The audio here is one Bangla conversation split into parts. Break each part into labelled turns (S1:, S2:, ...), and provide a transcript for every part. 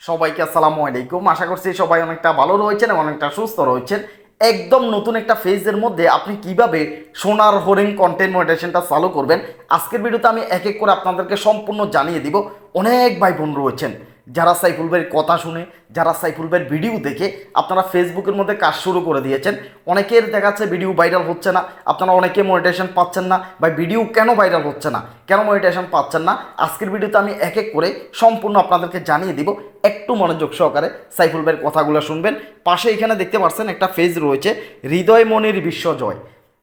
S1: সবাইকে আসসালামু আলাইকুম। আশা করছি সবাই অনেকটা ভালো রয়েছেন এবং অনেকটা সুস্থ রয়েছেন। একদম নতুন একটা ফেজের মধ্যে আপনি কিভাবে সোনার হরিণ কন্টেন্ট মনিটাইজেশনটা চালু করবেন আজকের ভিডিওতে আমি এক এক করে আপনাদেরকে সম্পূর্ণ জানিয়ে দিব। অনেক ভাই বোন রয়েছেন যারা সাইফুল ভাইয়ের কথা শুনে, যারা সাইফুল ভাইয়ের ভিডিও দেখে আপনারা ফেসবুকের মধ্যে কাজ শুরু করে দিয়েছেন। অনেকের দেখা যাচ্ছে ভিডিও ভাইরাল হচ্ছে না, আপনারা অনেকে মনিটাইজেশন পাচ্ছেন না। বা ভিডিও কেন ভাইরাল হচ্ছে না, কেন মনিটাইজেশন পাচ্ছেন না, আজকের ভিডিওতে আমি এক এক করে সম্পূর্ণ আপনাদেরকে জানিয়ে দিব। একটু মনোযোগ সহকারে সাইফুল ভাইয়ের কথাগুলো শুনবেন। পাশে এখানে দেখতে পাচ্ছেন একটা ফেজ রয়েছে হৃদয় মনির বিশ্বজয়।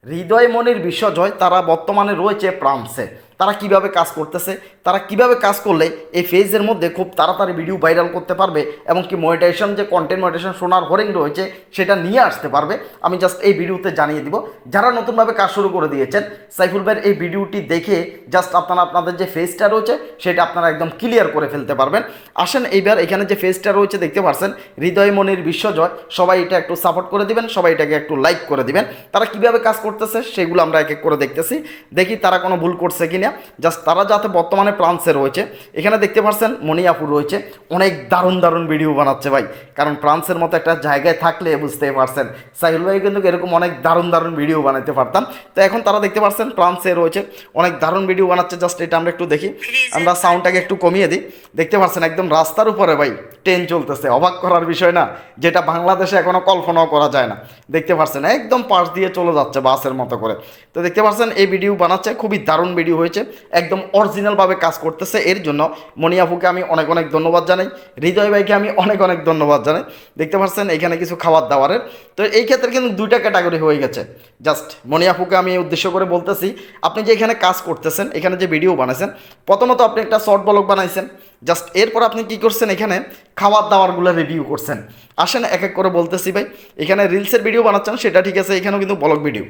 S1: হৃদয় মনির বিশ্বজয় তারা বর্তমানে রয়েছে ফ্রান্সে। তারা কিভাবে কাজ করতেছে, তারা কিভাবে কাজ করলে এই ফেজের মধ্যে খুব তাড়াতাড়ি ভিডিও ভাইরাল করতে পারবে এবং কি মনিটাইজেশন যে কন্টেন্ট মনিটাইজেশন সোনার হরিণ রয়েছে সেটা নিয়ে আসতে পারবে, আমি জাস্ট এই ভিডিওতে জানিয়ে দিব। যারা নতুনভাবে কাজ শুরু করে দিয়েছেন সাইফুল ভাইয়ের এই ভিডিওটি দেখে জাস্ট আপনারা আপনাদের যে ফেজটা রয়েছে সেটা আপনারা একদম ক্লিয়ার করে ফেলতে পারবেন। আসেন এইবার এখানে যে ফেজটা রয়েছে দেখতে পাচ্ছেন হৃদয় মনির বিশ্বজয়, সবাই এটা একটু সাপোর্ট করে দিবেন, সবাই এটাকে একটু লাইক করে দিবেন। তারা কিভাবে কাজ করতেছে সেগুলো আমরা এক এক করে দেখতেছি, দেখি তারা কোনো ভুল করছে কিনা। জাস্ট তারা যাতে বর্তমানে ফ্রান্সে রয়েছে। এখানে দেখতে পাচ্ছেন মনিয়াপুর রয়েছে, অনেক দারুণ দারুণ ভিডিও বানাচ্ছে ভাই। কারণ ফ্রান্সের মতো একটা জায়গায় থাকলে বুঝতেই পারছেন সাইফুল ভাই কিন্তু এরকম অনেক দারুণ দারুণ ভিডিও বানাতে পারতাম। তো এখন তারা দেখতে পাচ্ছেন ফ্রান্সে রয়েছে, অনেক দারুণ ভিডিও বানাচ্ছে। জাস্ট এটা আমরা একটু দেখি, আমরা সাউন্ডটাকে একটু কমিয়ে দিই। দেখতে পাচ্ছেন একদম রাস্তার উপরে ভাই ট্রেন চলতেছে, অবাক করার বিষয় না, যেটা বাংলাদেশে এখনো কল্পনাও করা যায় না। দেখতে পাচ্ছেন একদম পাশ দিয়ে চলে যাচ্ছে বাসের মতো করে। তো দেখতে পাচ্ছেন এই ভিডিও বানাচ্ছে, খুবই দারুণ ভিডিও হয়েছে, একদম অরিজিনালভাবে কাজ করতেছে। এর জন্য মনিয়াপুকে আমি অনেক অনেক ধন্যবাদ জানাই, হৃদয় ভাইকে আমি অনেক অনেক ধন্যবাদ জানাই। দেখতে পাচ্ছেন এখানে কিছু খাবার দাবারের, তো এই ক্ষেত্রে কিন্তু দুইটা ক্যাটাগরি হয়ে গেছে। জাস্ট মনিয়াপুকে আমি উদ্দেশ্য করে বলতেছি, আপনি যে এখানে কাজ করতেছেন, এখানে যে ভিডিও বানাইছেন, প্রথমত আপনি একটা শর্ট ব্লগ বানাইছেন, জাস্ট এরপর আপনি কি করছেন, এখানে খাবার দাবারগুলো রিভিউ করছেন। আসেন এক এক করে বলতেছি ভাই। এখানে রিলসের ভিডিও বানাচ্ছেন সেটা ঠিক আছে, এখানেও কিন্তু ব্লগ ভিডিও।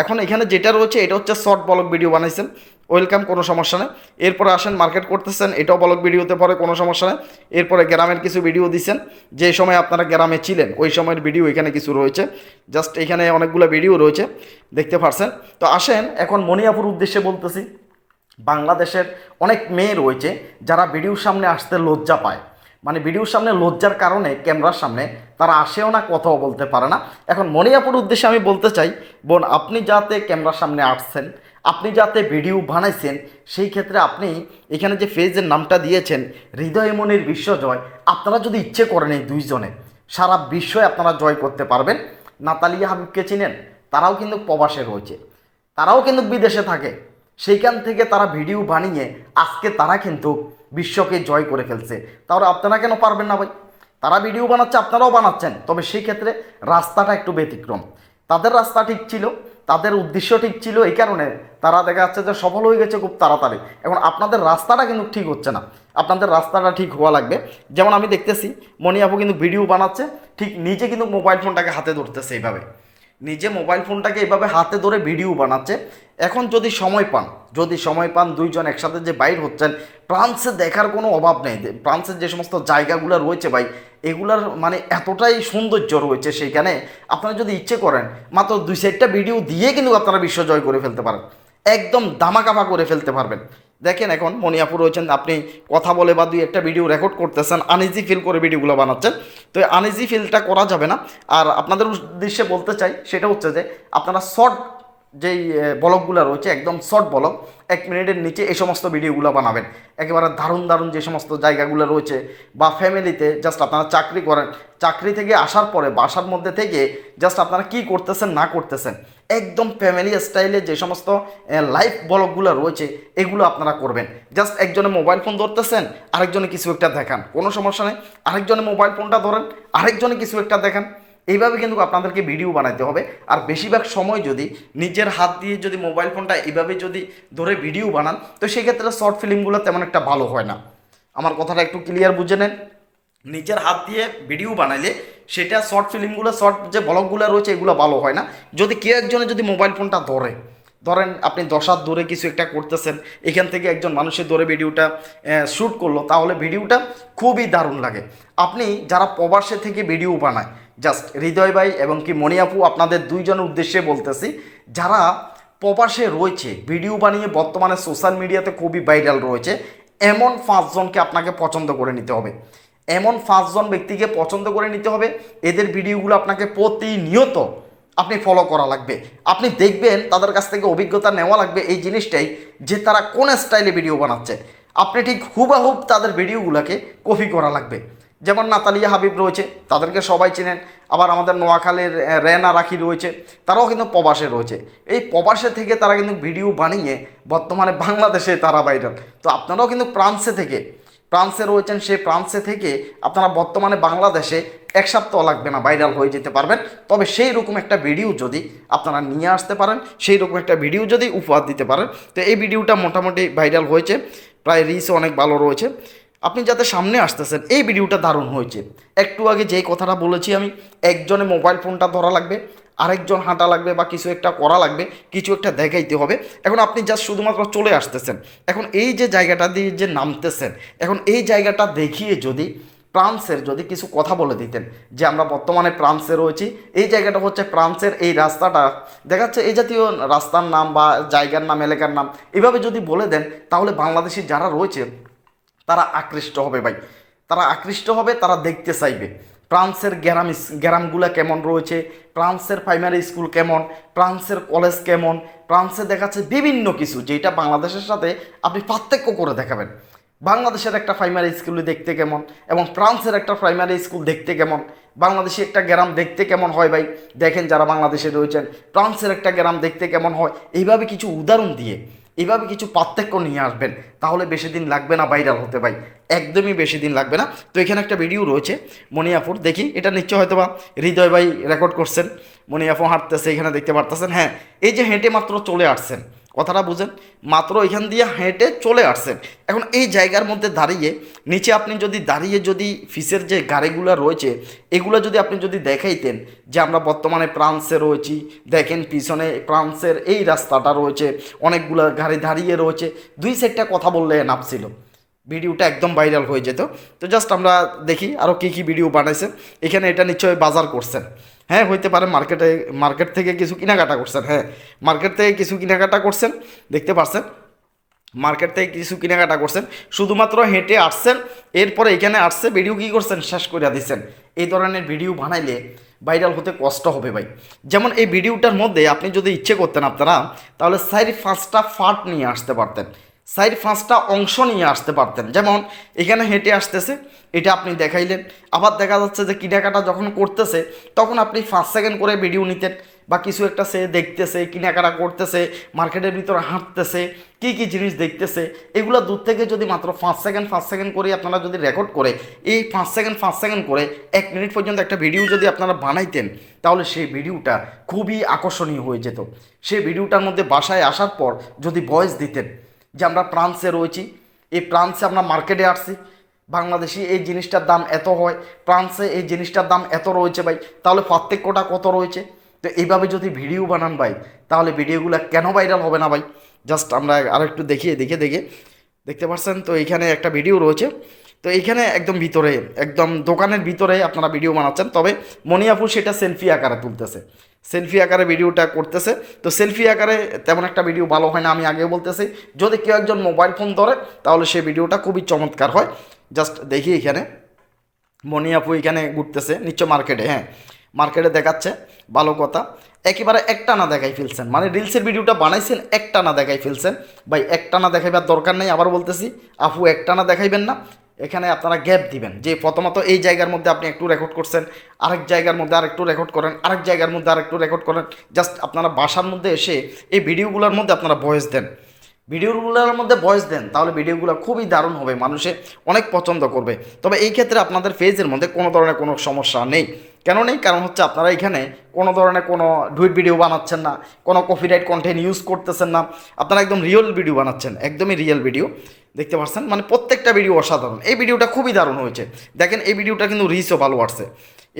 S1: এখন এখানে যেটা রয়েছে এটা হচ্ছে শর্ট ব্লগ ভিডিও বানাইছেন, ওয়েলকাম, কোনো সমস্যা নেই। এরপরে আসেন মার্কেট করতেছেন, এটাও ব্লগ ভিডিওতে পরে, কোনো সমস্যা নেই। এরপরে গ্রামের কিছু ভিডিও দিচ্ছেন, যে সময় আপনারা গ্রামে ছিলেন ওই সময়ের ভিডিও এখানে কিছু রয়েছে। জাস্ট এখানে অনেকগুলো ভিডিও রয়েছে দেখতে পারছেন। তো আসেন এখন মনিয়াপুর উদ্দেশ্যে বলতেছি, বাংলাদেশের অনেক মেয়ে রয়েছে যারা ভিডিওর সামনে আসতে লজ্জা পায়, মানে ভিডিওর সামনে লজ্জার কারণে ক্যামেরার সামনে তারা আসেও না, কথাও বলতে পারে না। এখন মনিয়াপুর উদ্দেশ্যে আমি বলতে চাই, বোন আপনি যাতে ক্যামেরার সামনে আসছেন, আপনি যাতে ভিডিও বানাইছেন, সেই ক্ষেত্রে আপনি এখানে যে ফেজের নামটা দিয়েছেন হৃদয় মনির বিশ্বজয়, আপনারা যদি ইচ্ছে করেন এই দুইজনে সারা বিশ্বয় আপনারা জয় করতে পারবেন। নাতালিয়া হাবিবকে চিনেন, তারাও কিন্তু প্রবাসে রয়েছে, তারাও কিন্তু বিদেশে থাকে, সেইখান থেকে তারা ভিডিও বানিয়ে আজকে তারা কিন্তু বিশ্বকে জয় করে ফেলছে। তাহলে আপনারা কেন পারবেন না ভাই? তারা ভিডিও বানাচ্ছে, আপনারাও বানাচ্ছেন, তবে সেই ক্ষেত্রে রাস্তাটা একটু ব্যতিক্রম। তাদের রাস্তা ঠিক ছিল, তাদের উদ্দেশ্য ঠিক ছিল, এই কারণে তারা দেখা যাচ্ছে যে সফল হয়ে গেছে খুব তাড়াতাড়ি। এখন আপনাদের রাস্তাটা কিন্তু ঠিক হচ্ছে না, আপনাদের রাস্তাটা ঠিক হওয়া লাগবে। যেমন আমি দেখতেছি মনিয়াপু কিন্তু ভিডিও বানাচ্ছে, ঠিক নিজে কিন্তু মোবাইল ফোনটাকে হাতে ধরতেছে এইভাবে, নিজে মোবাইল ফোনটাকে এভাবে হাতে ধরে ভিডিও বানাচ্ছে। এখন যদি সময় পান, যদি সময় পান, দুইজন একসাথে যে বাইর হচ্ছেন, ফ্রান্সে দেখার কোনো অভাব নেই। ফ্রান্সের যে সমস্ত জায়গাগুলো রয়েছে ভাই, এগুলার মানে এতটাই সৌন্দর্য রয়েছে সেইখানে, আপনারা যদি ইচ্ছে করেন মাত্র 2-4টা ভিডিও দিয়ে কিন্তু আপনারা বিশ্ব জয় করে ফেলতে পারেন, একদম দামাকাফা করে ফেলতে পারবেন। দেখেন এখন মনিয়াপু রয়েছেন, আপনি কথা বলে বা 2-1টা ভিডিও রেকর্ড করতেছেন, আনইজি ফিল করে ভিডিওগুলো বানাচ্ছেন। তো এই আনইজি ফিলটা করা যাবে না। আর আপনাদের উদ্দেশ্যে বলতে চাই সেটা হচ্ছে যে আপনারা শর্ট যেই ব্লগগুলো রয়েছে, একদম শর্ট ব্লগ 1 মিনিটের নিচে এই সমস্ত ভিডিওগুলো বানাবেন। একেবারে দারুণ দারুণ যে সমস্ত জায়গাগুলো রয়েছে, বা ফ্যামিলিতে জাস্ট আপনারা চাকরি করেন, চাকরি থেকে আসার পরে বাসার মধ্যে থেকে জাস্ট আপনারা কি করতেছেন না করতেছেন, একদম ফ্যামিলি স্টাইলে যে সমস্ত লাইভ ব্লগগুলো রয়েছে এগুলো আপনারা করবেন। জাস্ট একজনে মোবাইল ফোন ধরতেছেন, আরেকজনে কিছু একটা দেখান, কোনো সমস্যা নেই। আরেকজনে মোবাইল ফোনটা ধরেন, আরেকজনে কিছু একটা দেখান। এইভাবে কিন্তু আপনাদেরকে ভিডিও বানাতে হবে। আর বেশিরভাগ সময় যদি নিজের হাত দিয়ে যদি মোবাইল ফোনটা এইভাবে যদি ধরে ভিডিও বানান, তো সেক্ষেত্রে শর্ট ফিল্মগুলো তেমন একটা ভালো হয় না। আমার কথাটা একটু ক্লিয়ার বুঝে নেন। নিজের হাত দিয়ে ভিডিও বানাইলে সেটা শর্ট ফিল্মগুলো, শর্ট যে ব্লগগুলো রয়েছে এগুলো ভালো হয় না। যদি কেউ একজনে যদি মোবাইল ফোনটা ধরে, ধরেন আপনি 10 হাত দূরে কিছু একটা করতেছেন, এখান থেকে একজন মানুষের ধরে ভিডিওটা শ্যুট করলো, তাহলে ভিডিওটা খুবই দারুণ লাগে। আপনি যারা প্রবাসে থেকে ভিডিও বানায়, জাস্ট হৃদয় ভাই এবং কি মনিয়াপু, আপনাদের দুইজনের উদ্দেশ্যে বলতেছি, যারা প্রবাসে রয়েছে ভিডিও বানিয়ে বর্তমানে সোশ্যাল মিডিয়াতে খুবই ভাইরাল রয়েছে, এমন 5 জনকে আপনাকে পছন্দ করে নিতে হবে। এমন 5 জন ব্যক্তিকে পছন্দ করে নিতে হবে, এদের ভিডিওগুলো আপনাকে প্রতিনিয়ত আপনি ফলো করা লাগবে। আপনি দেখবেন তাদের কাছ থেকে অভিজ্ঞতা নেওয়া লাগবে এই জিনিসটাই, যে তারা কোন স্টাইলে ভিডিও বানাচ্ছে। আপনি ঠিক হুবাহুব তাদের ভিডিওগুলোকে কপি করা লাগবে। যেমন নাতালিয়া হাবিব রয়েছে, তাদেরকে সবাই চেনেন। আবার আমাদের নোয়াখালীর রেনা রাখি রয়েছে, তারাও কিন্তু প্রবাসে রয়েছে। এই প্রবাসে থেকে তারা কিন্তু ভিডিও বানিয়ে বর্তমানে বাংলাদেশে তারা ভাইরাল। তো আপনারাও কিন্তু ফ্রান্সে রয়েছেন, সেই ফ্রান্সে থেকে আপনারা বর্তমানে বাংলাদেশে 1 সপ্তাহ লাগবে না ভাইরাল হয়ে যেতে পারবেন। তবে সেই রকম একটা ভিডিও যদি আপনারা নিয়ে আসতে পারেন, সেই রকম একটা ভিডিও যদি উপহার দিতে পারেন, তো এই ভিডিওটা মোটামুটি ভাইরাল হয়েছে, প্রায় রিচও অনেক ভালো রয়েছে। আপনি যাতে সামনে আসতেছেন, এই ভিডিওটা দারুণ হয়েছে। একটু আগে যেই কথাটা বলেছি আমি, একজনে মোবাইল ফোনটা ধরা লাগবে, আরেকজন হাঁটা লাগবে বা কিছু একটা করা লাগবে, কিছু একটা দেখাইতে হবে। এখন আপনি জাস্ট শুধুমাত্র চলে আসতেছেন, এখন এই যে জায়গাটা দিয়ে যে নামতেছেন, এখন এই জায়গাটা দেখিয়ে যদি ফ্রান্সের যদি কিছু কথা বলে দিতেন যে আমরা বর্তমানে ফ্রান্সে রয়েছি, এই জায়গাটা হচ্ছে ফ্রান্সের, এই রাস্তাটা দেখাচ্ছে, এই জাতীয় রাস্তার নাম বা জায়গার নাম, এলাকার নাম, এভাবে যদি বলে দেন, তাহলে বাংলাদেশি যারা রয়েছে তারা আকৃষ্ট হবে ভাই, তারা আকৃষ্ট হবে, তারা দেখতে চাইবে ফ্রান্সের গ্রামগুলা কেমন রয়েছে, ফ্রান্সের প্রাইমারি স্কুল কেমন, ফ্রান্সের কলেজ কেমন, ফ্রান্সে দেখাচ্ছে বিভিন্ন কিছু যেটা বাংলাদেশের সাথে আপনি পার্থক্য করে দেখাবেন। বাংলাদেশের একটা প্রাইমারি স্কুল দেখতে কেমন এবং ফ্রান্সের একটা প্রাইমারি স্কুল দেখতে কেমন, বাংলাদেশে একটা গ্রাম দেখতে কেমন হয় ভাই, দেখেন যারা বাংলাদেশে রয়েছেন, ফ্রান্সের একটা গ্রাম দেখতে কেমন হয়, এইভাবে কিছু উদাহরণ দিয়ে, এইভাবে কিছু পার্থক্য নিয়ে আসবেন, তাহলে বেশি দিন লাগবে না ভাইরাল হতে ভাই, একদমই বেশি দিন লাগবে না। তো এখানে একটা ভিডিও রয়েছে মনিয়াপুর, দেখি এটা নিশ্চয় হয়তো বা হৃদয় ভাই রেকর্ড করছেন। মনিয়াপু হাঁটতেছে, এখানে দেখতে পারতেছেন, হ্যাঁ এই যে হেঁটে মাত্র চলে আসছেন, কথাটা বুঝেন, মাত্র এখান দিয়ে হেঁটে চলে আসছেন। এখন এই জায়গার মধ্যে দাঁড়িয়ে, নিচে আপনি যদি দাঁড়িয়ে যদি ফিসের যে গাড়িগুলো রয়েছে এগুলো যদি আপনি যদি দেখাইতেন যে আমরা বর্তমানে ফ্রান্সে রয়েছি, দেখেন পিছনে ফ্রান্সের এই রাস্তাটা রয়েছে, অনেকগুলো গাড়ি দাঁড়িয়ে রয়েছে, 2 সাইডটা কথা বললে এনাফ ছিল, ভিডিওটা একদম ভাইরাল হয়ে যেত। তো জাস্ট আমরা দেখি আরও কী কী ভিডিও বানাইছেন। এখানে এটা নিশ্চয়ই বাজার করছেন, হ্যাঁ হইতে পারে মার্কেট থেকে কিছু কেনাকাটা করছেন, হ্যাঁ মার্কেট থেকে কিছু কেনাকাটা করছেন, দেখতে পাচ্ছেন মার্কেট থেকে কিছু কেনাকাটা করছেন, শুধুমাত্র হেঁটে আসছেন, এরপরে এখানে আসছে ভিডিও কী করছেন, শেষ করে দিচ্ছেন। এই ধরনের ভিডিও বানাইলে ভাইরাল হতে কষ্ট হবে ভাই। যেমন এই ভিডিওটার মধ্যে আপনি যদি ইচ্ছে করতেন আপনারা, তাহলে 4-5টা পার্ট নিয়ে আসতে পারতেন, 4-5টা অংশ নিয়ে আসতে পারতেন। যেমন এখানে হেঁটে আসতেছে, এটা আপনি দেখাইলেন, আবার দেখা যাচ্ছে যে কেনাকাটা যখন করতেছে তখন আপনি 5 সেকেন্ড করে ভিডিও নিতেন, বা কিছু একটা সে দেখতেছে, কেনাকাটা করতেছে, মার্কেটের ভিতরে হাঁটতেছে, কী কী জিনিস দেখতেছে, এগুলো দূর থেকে যদি মাত্র 5 সেকেন্ড করে আপনারা যদি রেকর্ড করে এই 5 সেকেন্ড করে 1 মিনিট পর্যন্ত একটা ভিডিও যদি আপনারা বানাইতেন, তাহলে সেই ভিডিওটা খুবই আকর্ষণীয় হয়ে যেত। সেই ভিডিওটার মধ্যে বাসায় আসার পর যদি ভয়েস দিতেন যে আমরা ফ্রান্সে রয়েছি, এই ফ্রান্সে আমরা মার্কেটে আসছি, বাংলাদেশি এই জিনিসটার দাম এত হয়, ফ্রান্সে এই জিনিসটার দাম এত রয়েছে ভাই, তাহলে পার্থক্যটা কত রয়েছে। তো এইভাবে যদি ভিডিও বানান ভাই, তাহলে ভিডিওগুলো কেন ভাইরাল হবে না ভাই। জাস্ট আমরা আরেকটু দেখতে পাচ্ছেন, তো এইখানে একটা ভিডিও রয়েছে, তো এইখানে একদম ভিতরে, একদম দোকানের ভিতরে আপনারা ভিডিও বানাচ্ছেন, তবে মনিয়াপু সেটা সেলফি আকারে তুলতেছে, সেলফি আকারে ভিডিওটা করতেছে। তো সেলফি আকারে তেমন একটা ভিডিও ভালো হয় না, আমি আগেও বলতেছি, যদি কেউ একজন মোবাইল ফোন ধরে তাহলে সেই ভিডিওটা খুবই চমৎকার হয়। জাস্ট দেখি এখানে মনিয়াপু এখানে ঘুরতেছে নিশ্চয় মার্কেটে, হ্যাঁ মার্কেটে দেখাচ্ছে, ভালো কথা। একেবারে একটানা দেখাই ফেলছেন, মানে রিলসের ভিডিওটা বানাইছেন একটানা দেখাই ফেলছেন ভাই, একটানা দেখাইবার দরকার নেই, আবার বলতেছি আপু একটানা দেখাইবেন না, এখানে আপনারা গ্যাপ দিবেন, যে প্রথমত এই জায়গার মধ্যে আপনি একটু রেকর্ড করছেন, আরেক জায়গার মধ্যে আরেকটু রেকর্ড করেন, আরেক জায়গার মধ্যে আরেকটু রেকর্ড করেন, জাস্ট আপনারা বাসার মধ্যে এসে এই ভিডিওগুলোর মধ্যে আপনারা ভয়েস দেন, ভিডিওগুলোর মধ্যে ভয়েস দেন, তাহলে ভিডিওগুলো খুবই দারুণ হবে, মানুষে অনেক পছন্দ করবে। তবে এই ক্ষেত্রে আপনাদের পেজের মধ্যে কোনো ধরনের কোনো সমস্যা নেই, কেন নেই, কারণ হচ্ছে আপনারা এখানে কোনো ধরনের কোনো ডুইট ভিডিও বানাচ্ছেন না, কোনো কপিরাইট কন্টেন্ট ইউজ করতেছেন না, আপনারা একদম রিয়েল ভিডিও বানাচ্ছেন, একদমই রিয়েল ভিডিও, দেখতে পাচ্ছেন, মানে প্রত্যেকটা ভিডিও অসাধারণ। এই ভিডিওটা খুবই দারুণ হয়েছে, দেখেন এই ভিডিওটা কিন্তু রিচও ভালো আসছে,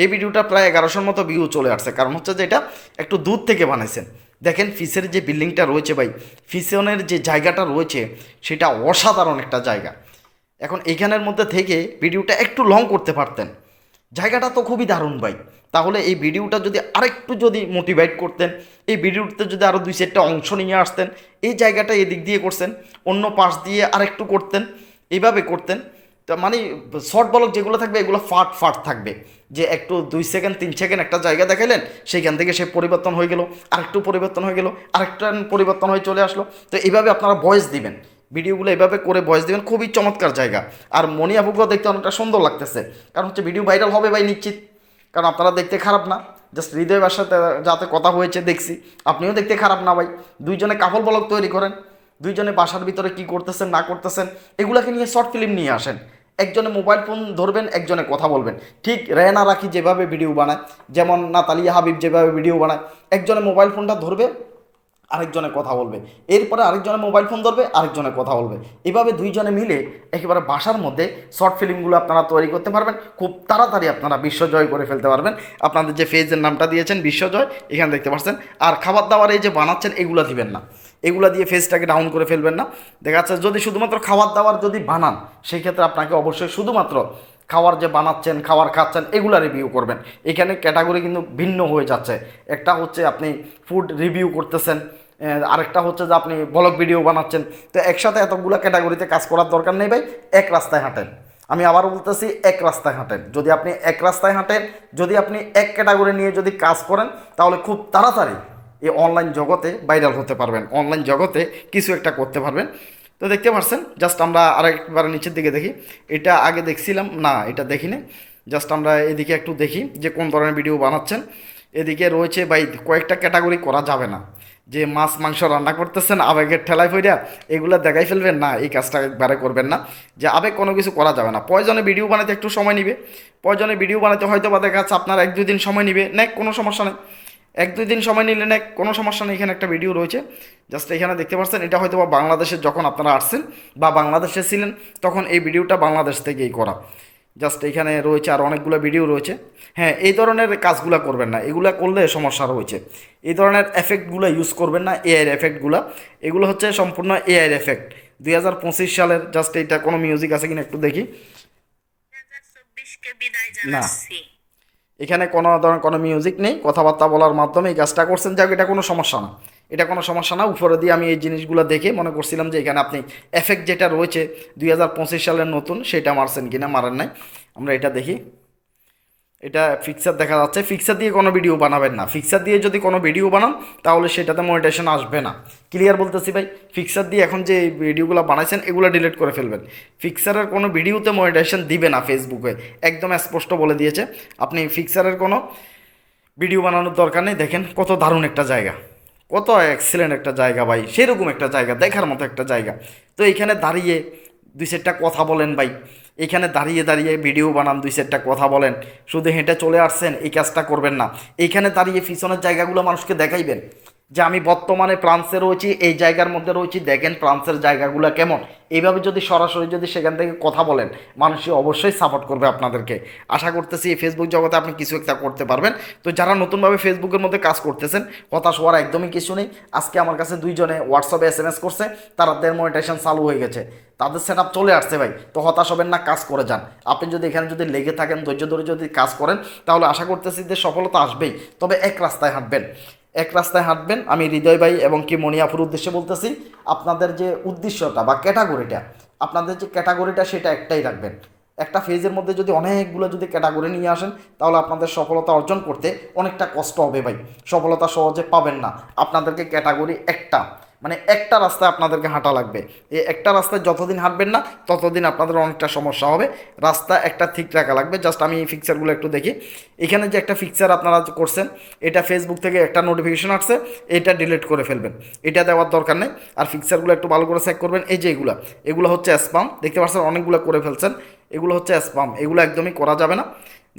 S1: এই ভিডিওটা প্রায় 1100-র মতো ভিউ চলে আসছে, কারণ হচ্ছে যে এটা একটু দূর থেকে বানাইছেন। দেখেন ফিসের যে বিল্ডিংটা রয়েছে ভাই, ফিসনের যে জায়গাটা রয়েছে সেটা অসাধারণ একটা জায়গা। এখন এইখানের মধ্যে থেকে ভিডিওটা একটু লং করতে পারতেন, জায়গাটা তো খুবই দারুণ ভাই, তাহলে এই ভিডিওটা যদি আরেকটু যদি মোটিভেট করতেন, এই ভিডিওতে যদি আরও 2-4টা অংশ নিয়ে আসতেন, এই জায়গাটা এদিক দিয়ে করছেন, অন্য পাশ দিয়ে আরেকটু করতেন, এইভাবে করতেন, তো মানে শর্ট ব্লগ যেগুলো থাকবে এগুলো ফাট ফাট থাকবে, যে একটু 2 সেকেন্ড 3 সেকেন্ড একটা জায়গা দেখাইলেন, সেইখান থেকে সে পরিবর্তন হয়ে গেল, আরেকটু পরিবর্তন হয়ে গেল, আরেকটা পরিবর্তন হয়ে চলে আসলো। তো এইভাবে আপনারা ভয়েস দিবেন, ভিডিওগুলো এভাবে করে ভয়েস দিবেন, খুবই চমৎকার জায়গা। আর মনি আপুকেও দেখতে অনেকটা সুন্দর লাগতেছে, কারণ হচ্ছে ভিডিও ভাইরাল হবে ভাই নিশ্চিত, কারণ আপনারা দেখতে খারাপ না, জাস্ট হৃদয় বাসাতে যাতে কথা হয়েছে দেখছি, আপনিও দেখতে খারাপ না ভাই। দুইজনে কাপল ব্লগ তৈরি করেন, দুইজনে বাসার ভিতরে কি করতেছেন না করতেছেন এগুলাকে নিয়ে শর্ট ফিল্ম নিয়ে আসেন। একজনে মোবাইল ফোন ধরবেন, একজনে কথা বলবেন। ঠিক রেনা রাখি যেভাবে ভিডিও বানায়, যেমন নাতালিয়া হাবিব যেভাবে ভিডিও বানায়, একজনে মোবাইল ফোনটা ধরবে, আরেকজনে কথা বলবে, এরপরে আরেকজনে মোবাইল ফোন ধরবে, আরেকজনে কথা বলবে। এভাবে দুইজনে মিলে একেবারে বাসার মধ্যে শর্ট ফিল্মগুলো আপনারা তৈরি করতে পারবেন, খুব তাড়াতাড়ি আপনারা বিশ্বজয় করে ফেলতে পারবেন। আপনাদের যে পেজের নামটা দিয়েছেন বিশ্বজয়, এখানে দেখতে পাচ্ছেন। আর খাবার দাবার এই যে বানাচ্ছেন এগুলো দিবেন না, এগুলা দিয়ে ফেসটাকে ডাউন করে ফেলবেন না। দেখা যাচ্ছে যদি শুধুমাত্র খাবার দাবার যদি বানান, সেই ক্ষেত্রে আপনাকে অবশ্যই শুধুমাত্র খাবার যে বানাচ্ছেন, খাবার খাচ্ছেন এগুলা রিভিউ করবেন। এখানে ক্যাটাগরি কিন্তু ভিন্ন হয়ে যাচ্ছে, একটা হচ্ছে আপনি ফুড রিভিউ করতেছেন, আরেকটা হচ্ছে যে আপনি ব্লগ ভিডিও বানাচ্ছেন। তো একসাথে এতগুলো ক্যাটাগরিতে কাজ করার দরকার নেই ভাই, এক রাস্তায় হাঁটেন। আমি আবারও বলতেছি, এক রাস্তায় হাঁটেন। যদি আপনি এক রাস্তায় হাঁটেন, যদি আপনি এক ক্যাটাগরি নিয়ে যদি কাজ করেন, তাহলে খুব তাড়াতাড়ি এই অনলাইন জগতে ভাইরাল হতে পারবেন, অনলাইন জগতে কিছু একটা করতে পারবেন। তো দেখতে পাচ্ছেন, জাস্ট আমরা আরেকবার নিচের দিকে দেখি, এটা আগে দেখছিলাম না, এটা দেখিনি। জাস্ট আমরা এদিকে একটু দেখি যে কোন ধরনের ভিডিও বানাচ্ছেন। এদিকে রয়েছে ভাই কয়েকটা ক্যাটাগরি করা যাবে না, যে মাছ মাংস রান্না করতেছেন আবেগের ঠেলায় ফইরা এগুলো দেখাই ফেলবেন না, এই কাজটা একবারে করবেন না। যে আবেগ কোনো কিছু করা যাবে না। প্রয়োজনে ভিডিও বানাতে একটু সময় নিবে, প্রয়োজনে ভিডিও বানাতে হয়তো বা দেখা যাচ্ছে আপনার 1-2 দিন সময় নিবে, নেক কোনো সমস্যা নেই। 1-2 দিন সময় নিলে নেক কোনো সমস্যা নেই। এখানে একটা ভিডিও রয়েছে, জাস্ট এখানে দেখতে পাচ্ছেন, এটা হয়তো বা বাংলাদেশে যখন আপনারা আসছেন বা বাংলাদেশে ছিলেন তখন এই ভিডিওটা বাংলাদেশ থেকেই করা। জাস্ট এখানে রয়েছে আর অনেকগুলো ভিডিও রয়েছে। হ্যাঁ, এই ধরনের কাজগুলো করবেন না, এগুলো করলে সমস্যা রয়েছে। এই ধরনের এফেক্টগুলো ইউজ করবেন না, এআইয়ের এফেক্টগুলো, এগুলো হচ্ছে সম্পূর্ণ এআইয়ের এফেক্ট। 2025 সালের জাস্ট এইটা কোনো মিউজিক আছে কিনা একটু দেখি। না, এখানে কোনো ধরনের কোনো মিউজিক নেই, কথাবার্তা বলার মাধ্যমে এই কাজটা করছেন, যাক এটা কোনো সমস্যা না, এটা কোনো সমস্যা না। উপরে দিয়ে আমি এই জিনিসগুলো দেখে মনে করছিলাম যে এখানে আপনি এফেক্ট যেটা রয়েছে 2025 সালের নতুন সেটা মারছেন কিনা, মারেন নাই। আমরা এটা দেখি, এটা ফিক্সার দেখা যাচ্ছে। ফিক্সার দিয়ে কোনো ভিডিও বানাবেন না, ফিক্সার দিয়ে যদি কোনো ভিডিও বানান তাহলে সেটাতে মনিটাইজেশন আসবে না। ক্লিয়ার বলতেছি ভাই, ফিক্সার দিয়ে এখন যে ভিডিওগুলো বানাইছেন এগুলো ডিলিট করে ফেলবেন। ফিক্সারের কোনো ভিডিওতে মনিটাইজেশন দিবে না, ফেসবুকে একদম স্পষ্ট বলে দিয়েছে। আপনি ফিক্সারের কোনো ভিডিও বানানোর দরকার নেই। দেখেন কত দারুণ একটা জায়গা, কত এক্সিলেন্ট একটা জায়গা ভাই, সেরকম একটা জায়গা, দেখার মতো একটা জায়গা। তো এইখানে দাঁড়িয়ে 2-4টা কথা বলেন ভাই, এখানে দাঁড়িয়ে দাঁড়িয়ে ভিডিও বানান, 2-4টা কথা বলেন। শুধু হেঁটে চলে আসছেন এই কাজটা করবেন না, এইখানে দাঁড়িয়ে পিছনের জায়গাগুলো মানুষকে দেখাইবেন যে আমি বর্তমানে ফ্রান্সে রয়েছি, এই জায়গার মধ্যে রয়েছি, দেখেন ফ্রান্সের জায়গাগুলো কেমন। এইভাবে যদি সরাসরি যদি সেখান থেকে কথা বলেন, মানুষই অবশ্যই সাপোর্ট করবে আপনাদেরকে। আশা করতেছি এই ফেসবুক জগতে আপনি কিছু একটা করতে পারবেন। তো যারা নতুনভাবে ফেসবুকের মধ্যে কাজ করতেছেন, হতাশ হওয়ার একদমই কিছু নেই। আজকে আমার কাছে 2 জনে হোয়াটসঅ্যাপে SMS করছে, তাদের মনিটাইজেশন চালু হয়ে গেছে, তাদের সেট আপ চলে আসছে ভাই। তো হতাশ হবেন না, কাজ করে যান। আপনি যদি এখানে যদি লেগে থাকেন, ধৈর্য ধরে যদি কাজ করেন, তাহলে আশা করতেছি যে সফলতা আসবেই। তবে এক রাস্তায় হাঁটবেন, এক রাস্তায় হাঁটবেন। আমি হৃদয় ভাই এবং কি মনিয়াপুর উদ্দেশ্যে বলতেছি, আপনাদের যে উদ্দেশ্যটা বা ক্যাটাগরিটা, আপনাদের যে ক্যাটাগরিটা সেটা একটাই রাখবেন। একটা ফেজের মধ্যে যদি অনেকগুলো যদি ক্যাটাগরি নিয়ে আসেন, তাহলে আপনাদের সফলতা অর্জন করতে অনেকটা কষ্ট হবে ভাই, সফলতা সহজে পাবেন না। আপনাদেরকে ক্যাটাগরি একটা, মানে একটা রাস্তায় আপনাদেরকে হাঁটা লাগবে। এই একটা রাস্তায় যতদিন হাঁটবেন না ততদিন আপনাদের অনেকটা সমস্যা হবে। রাস্তা একটা ঠিক রাখা লাগবে। জাস্ট আমি এই ফিক্সারগুলো একটু দেখি। এখানে যে একটা ফিক্সার আপনারা করছেন, এটা ফেসবুক থেকে একটা নোটিফিকেশন আসছে, এটা ডিলিট করে ফেলবেন, এটা দেওয়ার দরকার নেই। আর ফিক্সারগুলো একটু ভালো করে চেক করবেন। এই যে এগুলো হচ্ছে স্পাম, দেখতে পাচ্ছেন অনেকগুলো করে ফেলছেন, এগুলো হচ্ছে স্পাম, এগুলো একদমই করা যাবে না।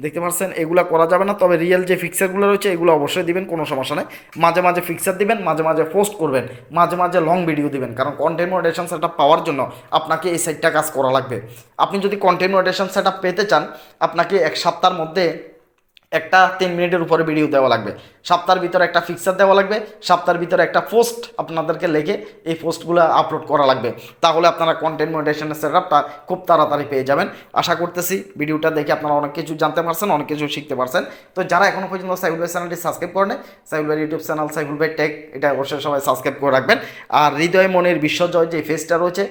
S1: দেখতে পাচ্ছেন এগুলো করা যাবে না। তবে রিয়েল যে ফিক্সারগুলো রয়েছে এগুলো অবশ্যই দিবেন, কোনো সমস্যা নেই। মাঝে মাঝে ফিক্সার দিবেন, মাঝে মাঝে পোস্ট করবেন, মাঝে মাঝে লং ভিডিও দিবেন, কারণ কন্টেন্ট মনিটাইজেশন সেটআপ পাওয়ার জন্য আপনাকে এই সাইটটা কাজ করা লাগবে। আপনি যদি কন্টেন্ট মনিটাইজেশন সেটআপ পেতে চান, আপনাকে 1 সপ্তাহের মধ্যে একটা 3 মিনিটের উপরে ভিডিও দেওয়া লাগবে, সপ্তাহের ভিতরে একটা ফিক্সার দেওয়া লাগবে, সপ্তাহের ভিতরে একটা পোস্ট আপনাদেরকে লিখে এই পোস্টগুলো আপলোড করা লাগবে। তাহলে আপনারা কন্টেন্ট মনিটাইজেশনের সেটআপটা খুব তাড়াতাড়ি পেয়ে যাবেন। আশা করতেছি ভিডিওটা দেখে আপনারা অনেক কিছু জানতে পারছেন, অনেক কিছু শিখতে পারছেন। তো যারা এখনো পর্যন্ত সাইফুল ভাই চ্যানেলটি সাবস্ক্রাইব করেন, সাইফুল ভাই ইউটিউব চ্যানেল সাইফুল ভাই টেক, এটা অবশ্যই সবাই সাবস্ক্রাইব করে রাখবেন। আর হৃদয় মনের বিশ্বজয় যে ফেসটা রয়েছে,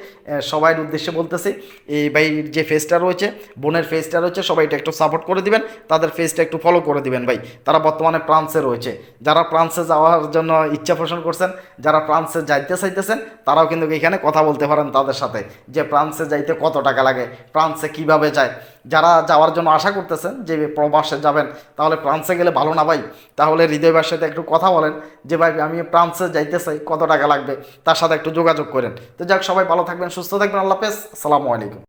S1: সবাই উদ্দেশ্যে বলতেছি, এই ভাইয়ের যে ফেসটা রয়েছে, বোনের ফেসটা রয়েছে, সবাই এটা একটু সাপোর্ট করে দিবেন, তাদের ফেসটা একটু ফলো করে দিবেন ভাই। তারা বর্তমানে ফ্রান্সে রয়েছে, যারা ফ্রান্সে যাওয়ার জন্য ইচ্ছা পোষণ করছেন, যারা ফ্রান্সে যাইতে চাইতেছেন, তারাও কিন্তু এখানে কথা বলতে পারেন তাদের সাথে, যে ফ্রান্সে যাইতে কত টাকা লাগে, ফ্রান্সে কিভাবে যায়। যারা যাওয়ার জন্য আশা করতেছেন যে প্রবাসে যাবেন, তাহলে ফ্রান্সে গেলে ভালো না ভাই, তাহলে হৃদয় ভাইয়ের সাথে একটু কথা বলেন যে ভাই আমি ফ্রান্সে যাইতে চাই, কত টাকা লাগবে, তার সাথে একটু যোগাযোগ করেন। তো যাক, সবাই ভালো থাকবেন, সুস্থ থাকবেন, আল্লাহ হাফেজ, আসসালামু আলাইকুম।